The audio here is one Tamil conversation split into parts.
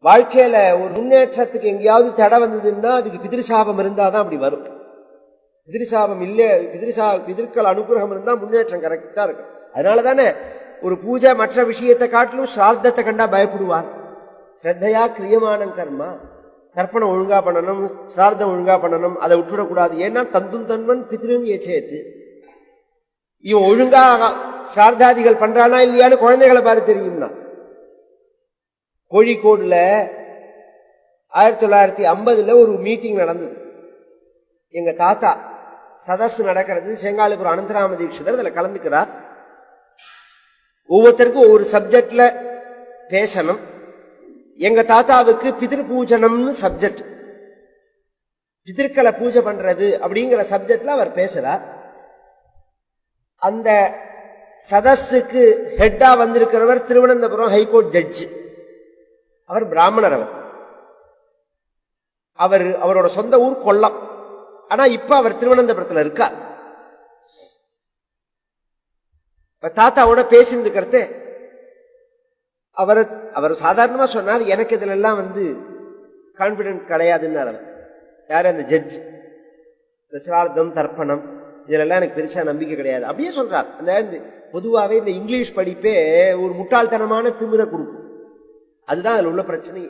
வாழ்க்கையில ஒரு முன்னேற்றத்துக்கு எங்கேயாவது தடை வந்ததுன்னா அதுக்கு பிதிருசாபம் இருந்தாதான் அப்படி வரும். பிதிருசாபம் இல்ல, பிதிர்கள் அனுகிரகம் இருந்தா முன்னேற்றம் கரெக்டா இருக்கு. அதனாலதானே ஒரு பூஜை மற்ற விஷயத்தை காட்டிலும் ஸ்ராத்தத்தை கண்டா பயப்படுவார். ஸ்ரத்தையா கிரியமான கர்மா, தர்ப்பணம் ஒழுங்கா பண்ணணும், ஸ்ரார்த்தம் ஒழுங்கா பண்ணணும், அதை விட்டுடக்கூடாது. ஏன்னா தந்தும் தன்வன் பிதிருன்னு ஏச்சேத்து. இவன் ஒழுங்கா ஸ்ரார்த்தாதிகள் பண்றானா இல்லையான்னு குழந்தைகளை பார்த்து தெரியும்னா. கோழிக்கோடுல 1950 ஒரு மீட்டிங் நடந்தது. எங்க தாத்தா சதஸ் நடக்கிறது, செங்காலிபுரம் அனந்தராம தீட்சிதர் அதுல கலந்துக்கிறார். ஒவ்வொருத்தருக்கும் ஒவ்வொரு சப்ஜெக்ட்ல பேசணும். எங்க தாத்தாவுக்கு பிதிர் பூஜனம்னு சப்ஜெக்ட், பிதிர்களை பூஜை பண்றது அப்படிங்கிற சப்ஜெக்ட்ல அவர் பேசுறார். அந்த சதஸுக்கு ஹெட்டா வந்திருக்கிறவர் திருவனந்தபுரம் ஹைகோர்ட் ஜட்ஜ். அவர் பிராமணர். அவரோட சொந்த ஊர் கொல்லம். ஆனா இப்ப அவர் திருவனந்தபுரத்துல இருக்கார். தாத்தாவோட பேசிட்டு இருக்கிறது அவர் சாதாரணமா சொன்னார், எனக்கு இதுல எல்லாம் கான்பிடன்ஸ் கிடையாதுன்னு. அவர் யாரு? அந்த ஜட்ஜ். சிரார்த்தம் தர்ப்பணம் இதெல்லாம் எனக்கு பெருசா நம்பிக்கை கிடையாது அப்படியே சொல்றார். அந்த பொதுவாவே இந்த இங்கிலீஷ் படிப்பே ஒரு முட்டாள்தனமான திமிரை கொடுக்கும். அதுதான் அதுல உள்ள பிரச்சனை.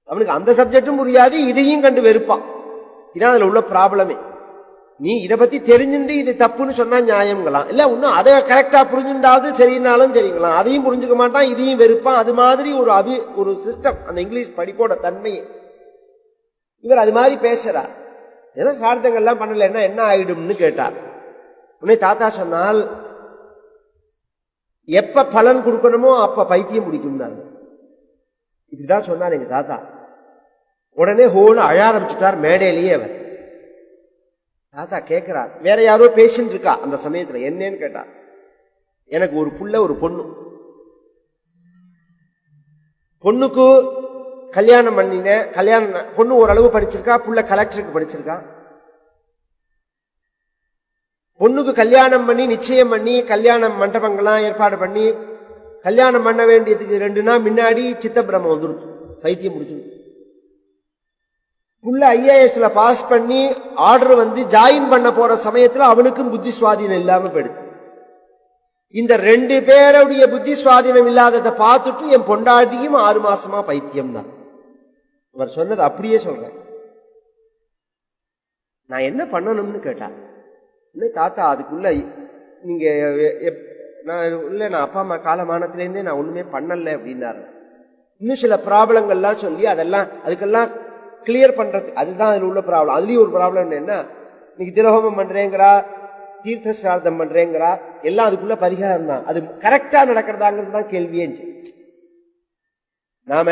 அவனுக்கு அந்த சப்ஜெக்டும் புரியாது, இதையும் கண்டு வெறுப்பான். இதான் அதுல உள்ள ப்ராப்ளமே. நீ இதை பத்தி தெரிஞ்சுட்டு இது தப்புன்னு சொன்னா நியாயங்களாம், இல்ல இன்னும் அதை கரெக்டா புரிஞ்சுட்டாவது சரினாலும் சரிங்களாம். அதையும் புரிஞ்சுக்க மாட்டான், இதையும் வெறுப்பான். அது மாதிரி ஒரு சிஸ்டம் அந்த இங்கிலீஷ் படிப்போட தன்மையை. இவர் அது மாதிரி பேசுறார். ஏதோ சார்த்தங்கள்லாம் பண்ணலன்னா என்ன ஆயிடும்னு கேட்டார். உடனே தாத்தா சொன்னால், எப்ப பலன் கொடுக்கணுமோ அப்ப பைத்தியம் பிடிக்கும். இப்படிதான் சொன்னார் எங்க தாத்தா. உடனே ஹோன்னு அழ ஆரம்பிச்சுட்டார் மேடையிலேயே. அவர் தாத்தா கேட்கிறார், வேற யாரோ பேசிட்டு இருக்கா அந்த சமயத்துல. என்னன்னு கேட்டார். எனக்கு ஒரு புள்ள ஒரு பொண்ணு. பொண்ணுக்கு கல்யாணம் பண்ணின, பொண்ணு ஓரளவு படிச்சிருக்கா, புள்ள கலெக்டருக்கு படிச்சிருக்கா. பொண்ணுக்கு கல்யாணம் பண்ணி நிச்சயம் பண்ணி கல்யாணம் மண்டபங்கள்லாம் ஏற்பாடு பண்ணி கல்யாணம் பண்ண வேண்டியதுக்கு 2 நாள் முன்னாடி சித்தப்பிரமம் வந்துடுது, பைத்தியம் முடிச்சுது. புள்ள IASல பாஸ் பண்ணி ஆர்டர் ஜாயின் பண்ண போற சமயத்துல அவனுக்கும் புத்தி சுவாதீனம் இல்லாம போயிடுது. இந்த 2 பேருடைய புத்தி சுவாதீனம் இல்லாததை பார்த்துட்டு என் பொண்டாட்டியும் 6 மாசமா பைத்தியம் தான். அவர் சொன்னது அப்படியே சொல்றேன். நான் என்ன பண்ணணும்னு கேட்டார். தாத்தா அதுக்குள்ள நீங்க நான் அப்பா அம்மா காலமானத்திலேருந்தே நான் ஒண்ணுமே பண்ணல அப்படின்னாரு. இன்னும் சில ப்ராப்ளங்கள்லாம் சொல்லி அதுக்கெல்லாம் கிளியர் பண்றது, அதுதான் அதுல உள்ள ப்ராப்ளம். அதுலயும் ஒரு ப்ராப்ளம் என்ன, இன்னைக்கு திலஹோமம் பண்றேங்கிறா, தீர்த்த சிரார்த்தம் பண்றேங்கிறா, எல்லாம் அதுக்குள்ள பரிகாரம் தான். அது கரெக்டா நடக்கிறதாங்கிறது தான் கேள்வியே. நாம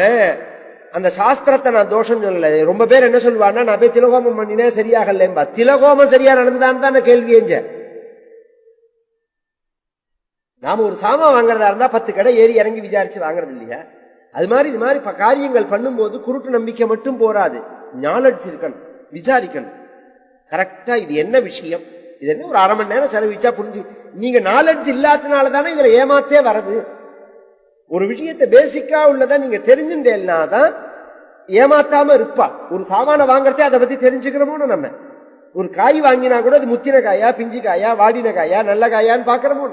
அந்த சாஸ்திரத்தை நான் தோஷம் சொல்லல. ரொம்ப பேர் என்ன சொல்லுவான்னா, நான் போய் திலகோமம் பண்ணினேன் சரியாகலம்பா. திலகோமம் சரியா நடந்துதான் தான் கேள்வியேஞ்ச. நாம ஒரு சாமான் வாங்குறதா இருந்தா 10 கடை ஏறி இறங்கி விசாரிச்சு வாங்குறது இல்லையா? அது மாதிரி இது மாதிரி காரியங்கள் பண்ணும்போது குருட்டு நம்பிக்கை மட்டும் போராது, நாலெட்ஜ் இருக்கணும், விசாரிக்கணும். கரெக்டா இது என்ன விஷயம், இது என்ன ஒரு 1/2 மணி நேரம் செலவிச்சா புரிஞ்சு. நீங்க நாலெட்ஜ் இல்லாதனால தானே இதுல ஏமாத்தே வரது. ஒரு விஷயத்தை பேசிக்கா உள்ளதா நீங்க தெரிஞ்சுட்டேன்னாதான் ஏமாத்தாம இருப்பா. ஒரு சாமான வாங்கறதே அதை பத்தி தெரிஞ்சுக்கிறோமோ. நம்ம ஒரு காய் வாங்கினா கூட அது முத்தின காயா, பிஞ்சு காயா, வாடின காயா, நல்ல காயான்னு பாக்கிறோமோ.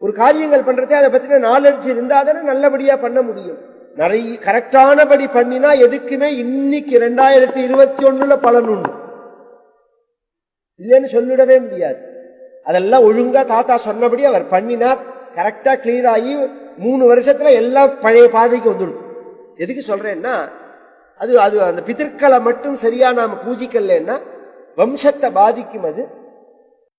ஒரு காரியங்கள் பண்றதே அதை பத்தின நாலெட்ஜ் இருந்தாதானே நல்லபடியா பண்ண முடியும். நிறைய கரெக்டானபடி பண்ணினா எதுக்குமே இன்னைக்கு 2021 பலன் உண்டு, இல்லைன்னு சொல்லிடவே முடியாது. அதெல்லாம் ஒழுங்கா தாத்தா சொன்னபடி அவர் பண்ணினார். கரெக்டா கிளியர் ஆகி 3 வருஷத்துல எல்லாம் பழைய பாதைக்கு வந்துடுது. எதுக்கு சொல்றேன்னா, அது அந்த பிதற்களை மட்டும் சரியா நாம பூஜிக்கலன்னா வம்சத்தை பாதிக்கும். அது